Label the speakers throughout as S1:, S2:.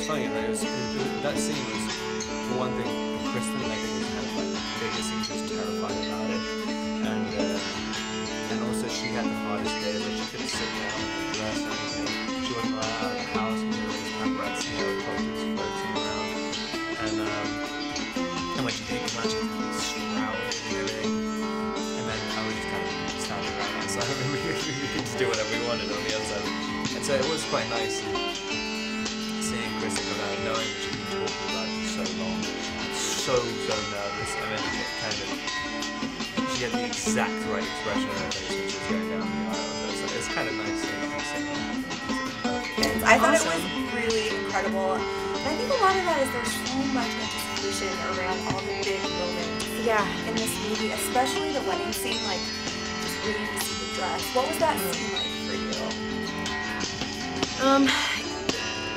S1: funny. Like, that scene was, for one thing, Kristen, I think, was kind of like the biggest scene. She was terrified about it, and also she had the hardest day. Like, she couldn't sit down and dress or anything. She wasn't allowed out of the house, and there was paparazzi, posters floating around, and like you think imagine being shrouded and everything, and then I was just kind of standing around outside, and we could just do whatever we wanted on the outside, and so it was quite nice seeing Kristen come out, knowing that she'd been talking about it for so long, so nervous, and then it kind of, she had the exact right expression on her face when she was going down the aisle, so it's kind of nice seeing that.
S2: I thought it was really incredible. And I think a lot of that is there's so much anticipation around all the big moments in this movie, especially the wedding scene, like just waiting to see the dress. What was that scene like for you?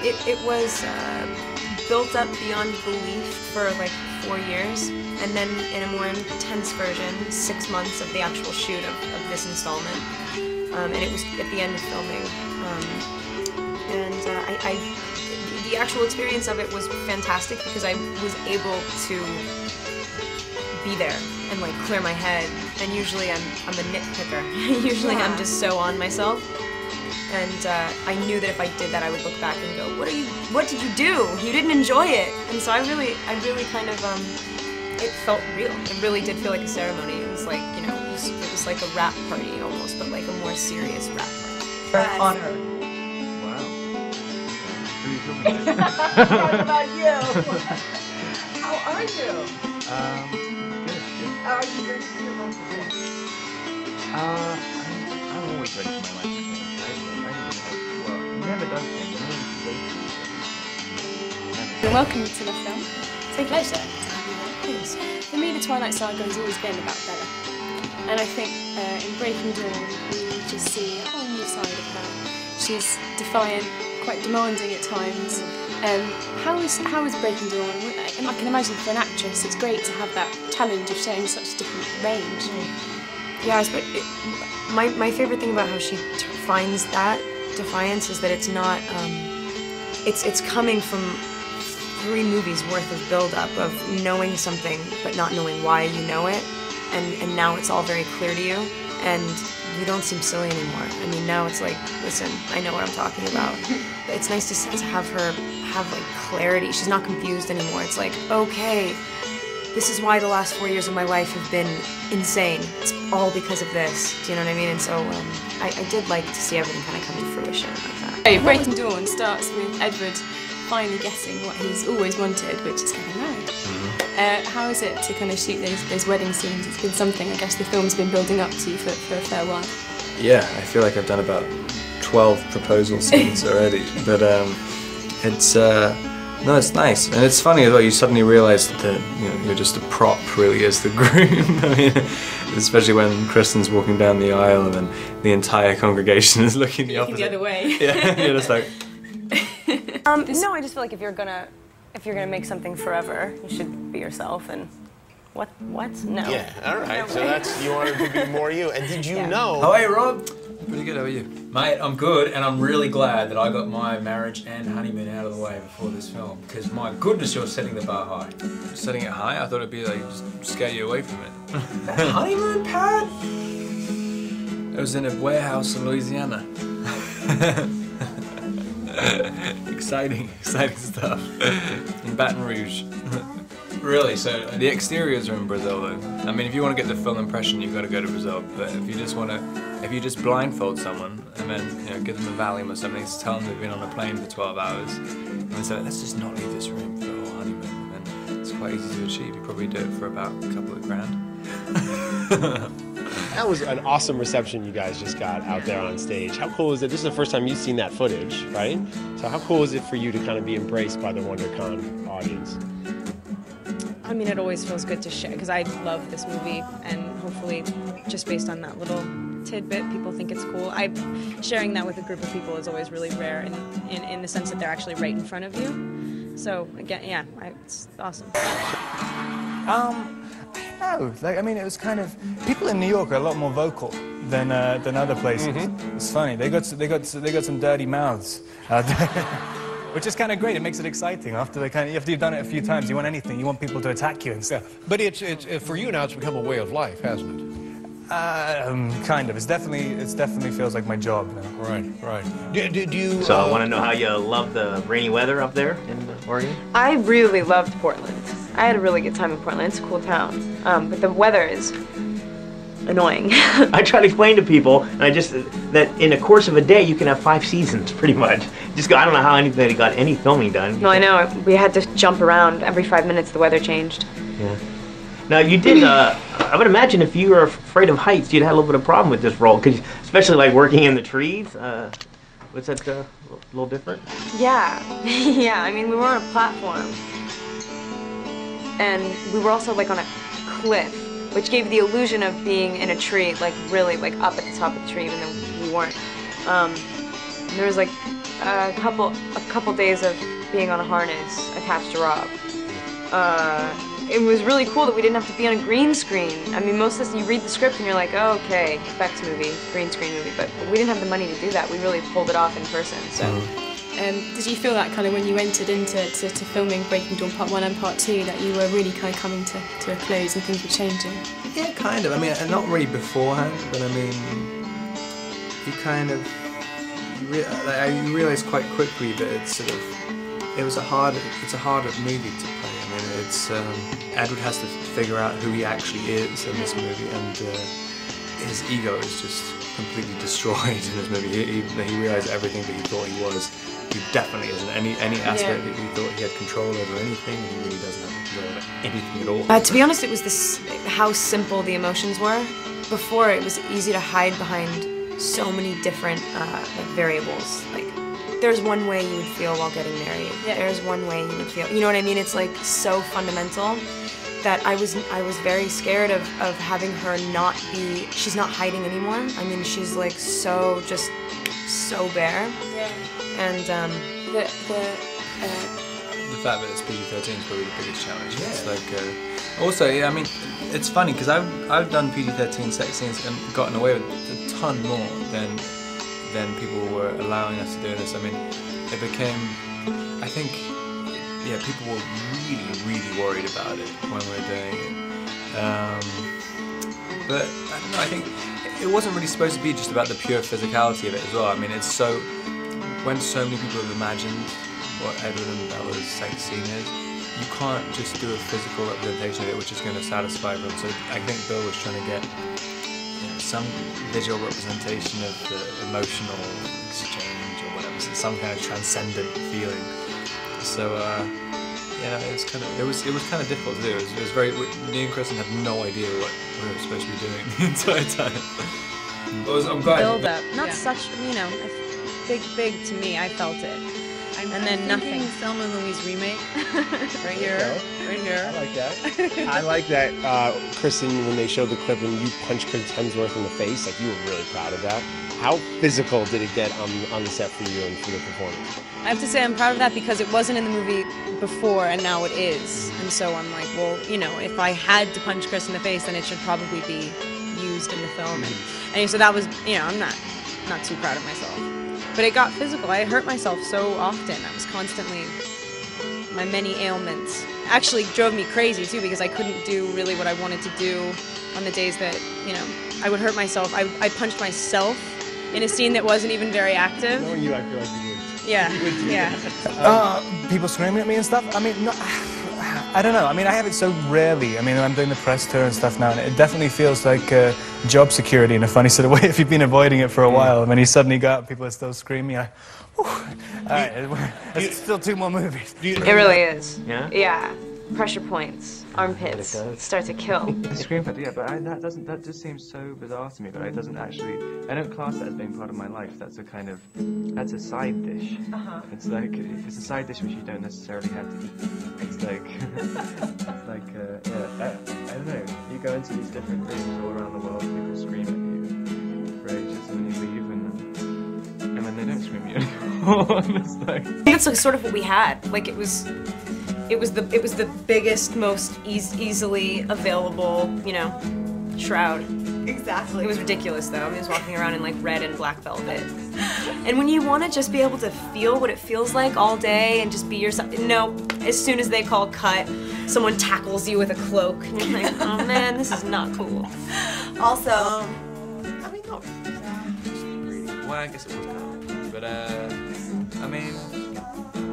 S3: It was built up beyond belief for like 4 years, and then in a more intense version, 6 months of the actual shoot of this installment. And it was at the end of filming. The actual experience of it was fantastic because I was able to be there and like clear my head. And usually I'm a nitpicker. Usually I'm just so on myself. And I knew that if I did that, I would look back and go, what did you do? You didn't enjoy it. And so I really kind of, it felt real. It really did feel like a ceremony. It was like, you know, it was like a rap party almost, but like a more serious rap party.
S2: On her.
S4: What about you? How are you?
S1: Good.
S4: How are you ready for your lunch today?
S1: I'm always ready for my lunch. Well, it never does things.
S5: You're welcome to the film. It's a pleasure to have you here. Thanks. For me, the Twilight Saga has always been about Bella. And I think in Breaking Dawn, we just see a whole new side of her. She's defiant, quite demanding at times. How is Breaking Dawn? I can imagine for an actress, it's great to have that challenge of showing such different range.
S3: Yeah, my favorite thing about how she finds that defiance is that it's not, it's coming from 3 movies worth of build-up of knowing something but not knowing why you know it, and now it's all very clear to you, and you don't seem silly anymore. I mean, now it's like, listen, I know what I'm talking about. It's nice to have her have like clarity. She's not confused anymore. It's like, okay, this is why the last 4 years of my life have been insane. It's all because of this. Do you know what I mean? And so I did like to see everything kind of come to fruition like that.
S5: Hey, Breaking Dawn starts with Edward finally getting what he's always wanted, which is getting married. How is it to kind of shoot those wedding scenes? It's been something, I guess, the film's been building up to for a fair while.
S1: Yeah, I feel like I've done about 12 proposal scenes already, but it's no, it's nice, and it's funny as well. You suddenly realise that you're just a prop, really, as the groom. I mean, especially when Kristen's walking down the aisle, and then the entire congregation is looking the opposite.
S5: The other way.
S1: Yeah, you're just like.
S3: No, I just feel like if you're gonna make something forever, you should be yourself. And what? No.
S6: Yeah. All right. So that's, you wanted to be more you. And did you know?
S1: Oh, hey, Rob. Pretty good. How are you? Mate, I'm good, and I'm really glad that I got my marriage and honeymoon out of the way before this film, because my goodness, you're setting the bar high. Setting it high? I thought it'd be like just scare you away from it. That honeymoon pad? It was in a warehouse in Louisiana. exciting stuff. In Baton Rouge. Really, so the exteriors are in Brazil though. I mean, if you want to get the full impression, you've got to go to Brazil. But if you just blindfold someone and then give them a Valium or something, to tell them they've been on a plane for 12 hours, and then say, let's just not leave this room for a whole honeymoon, and then it's quite easy to achieve. You probably do it for about a couple of grand.
S6: That was an awesome reception you guys just got out there on stage. How cool is it? This is the first time you've seen that footage, right? So how cool is it for you to kind of be embraced by the WonderCon audience?
S5: I mean, it always feels good to share, because I love this movie, and hopefully, just based on that little tidbit, people think it's cool. Sharing that with a group of people is always really rare, in the sense that they're actually right in front of you. So again, yeah, it's awesome.
S7: No, I mean, it was kind of, people in New York are a lot more vocal than other places. It's funny. They got some dirty mouths out there. which is kind of great. It makes it exciting. After you've done it a few times, you want anything. You want people to attack you and stuff.
S8: But it's for you now. It's become a way of life, hasn't it?
S7: Kind of. It definitely feels like my job now.
S8: Right. Do you?
S9: So I want to know how you love the rainy weather up there in Oregon.
S3: I really loved Portland. I had a really good time in Portland. It's a cool town, but the weather is annoying.
S9: I try to explain to people, and that in the course of a day you can have 5 seasons, pretty much. I don't know how anybody got any filming done.
S3: No, I know. We had to jump around every 5 minutes. The weather changed.
S9: Yeah. Now you did. I would imagine if you were afraid of heights, you'd have a little bit of problem with this role, because especially like working in the trees. Was that a little different?
S3: Yeah, yeah. I mean, we were on a platform, and we were also like on a cliff, which gave the illusion of being in a tree, like really like up at the top of the tree, even though we weren't. There was like a couple days of being on a harness attached to Rob. It was really cool that we didn't have to be on a green screen. I mean, most of this, you read the script and you're like, oh, okay, effects movie, green screen movie, but we didn't have the money to do that. We really pulled it off in person, so.
S5: Did you feel that kind of when you entered into filming Breaking Dawn Part 1 and Part 2, that you were really kind of coming to a close and things were changing?
S1: Yeah, kind of. I mean, not really beforehand, but I mean, you kind of, you realise quite quickly that it's sort of, it's a harder movie to play. I mean, it's Edward has to figure out who he actually is in this movie, and his ego is just completely destroyed in this movie. He realised everything that he thought he was. He definitely isn't. Any aspect that he thought he had control over anything, he really doesn't have control over anything at all.
S3: To be honest, it was how simple the emotions were. Before, it was easy to hide behind so many different variables. Like, there's one way you would feel while getting married. Yeah. There's one way you would feel. You know what I mean? It's like so fundamental that I was very scared of having her not be. She's not hiding anymore. I mean, she's like so bare. Yeah. And
S1: the fact that it's PG-13 is probably the biggest challenge. Yeah. It's like also, yeah, I mean, it's funny because I've done PG-13 sex scenes and gotten away with a ton more than people were allowing us to do this. I mean, it became, I think, yeah, people were really worried about it when we were doing it. But I don't know, I think it wasn't really supposed to be just about the pure physicality of it as well. I mean, it's so, when so many people have imagined what Edward and Bella's sex scene is, you can't just do a physical representation of it which is going to satisfy them. So I think Bill was trying to get some visual representation of the emotional exchange or whatever, so some kind of transcendent feeling. So yeah, it was kind of difficult to do. It was very. Me and Kristen had no idea what we were supposed to be doing the entire time. I'm glad.
S10: Build up, not such, you know, big to me. I felt it. And then nothing. Thelma and Louise remake. Right here.
S6: I like that. I like that, Kristen, when they showed the clip and you punched Chris Hemsworth in the face, like you were really proud of that. How physical did it get on the set for you and for the performance?
S10: I have to say I'm proud of that because it wasn't in the movie before and now it is. And so I'm like, well, you know, if I had to punch Chris in the face, then it should probably be used in the film. And so that was, you know, I'm not too proud of myself. But it got physical. I hurt myself so often. I was constantly, my many ailments actually drove me crazy too because I couldn't do really what I wanted to do on the days that, you know, I would hurt myself. I punched myself in a scene that wasn't even very active.
S6: Knowing you, I feel like you would.
S10: Yeah, yeah.
S7: People screaming at me and stuff? I mean, no, I don't know. I mean, I have it so rarely. I mean, I'm doing the press tour and stuff now, and it definitely feels like job security in a funny sort of way if you've been avoiding it for a while. And when you suddenly go out, people are still screaming. All right, there's still 2 more movies.
S3: It really is.
S9: Yeah?
S3: Yeah. Pressure points, armpits, start to kill.
S11: The screen factor, yeah, but that just seems so bizarre to me, but it doesn't actually, I don't class that as being part of my life. That's a kind of, that's a side dish. It's like, it's a side dish which you don't necessarily have to eat. It's like, yeah, I don't know, you go into these different rooms all around the world, people scream at you for ages, and then you leave, and then they don't scream at you anymore. It's like...
S3: I think it's like sort of what we had. Like it was the biggest, most easily available, you know, shroud.
S2: Exactly.
S3: It was ridiculous though. He was walking around in like red and black velvet. And when you want to just be able to feel what it feels like all day and just be yourself, no, as soon as they call cut, someone tackles you with a cloak and you're like, oh man, this is not cool.
S2: Also,
S1: I mean, not really. Well, I guess it was kind of, but I mean,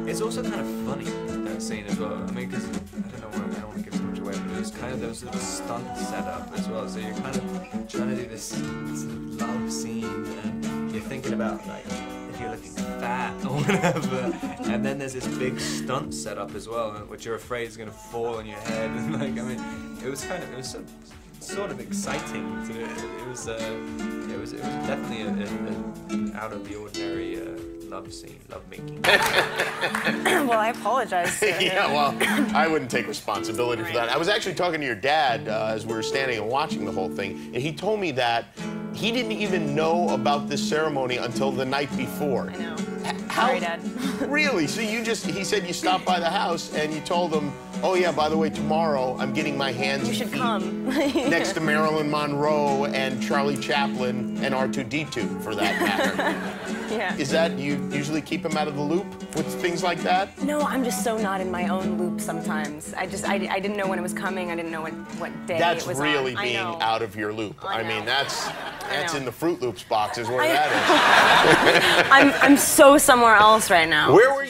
S1: it's also kind of funny, that scene as well. I mean, because I don't want to give too much away, but it was kind of, there was a stunt setup as well. So you're kind of trying to do this sort of love scene, and you're thinking about like if you're looking fat or whatever, and then there's this big stunt setup as well, which you're afraid is going to fall on your head. And like, I mean, it was sort of exciting to do. It was definitely an out of the ordinary love scene, love making.
S3: Well, I apologize.
S12: Yeah, well, I wouldn't take responsibility for that. I was actually talking to your dad as we were standing and watching the whole thing, and he told me that he didn't even know about this ceremony until the night before.
S3: I know.
S12: How?
S3: Sorry, Dad.
S12: Really? So he said you stopped by the house and you told him, oh yeah, by the way, tomorrow I'm getting my hands
S3: You should come.
S12: next to Marilyn Monroe and Charlie Chaplin and R2-D2 for that matter.
S3: Yeah.
S12: Is that, you usually keep him out of the loop with things like that?
S3: No, I'm just so not in my own loop sometimes. I didn't know when it was coming. I didn't know what day
S12: That's
S3: it was
S12: really
S3: on.
S12: being out of your loop. I mean, that's in the Fruit Loops box is where that is.
S3: I'm so somewhere else right now.
S12: Where were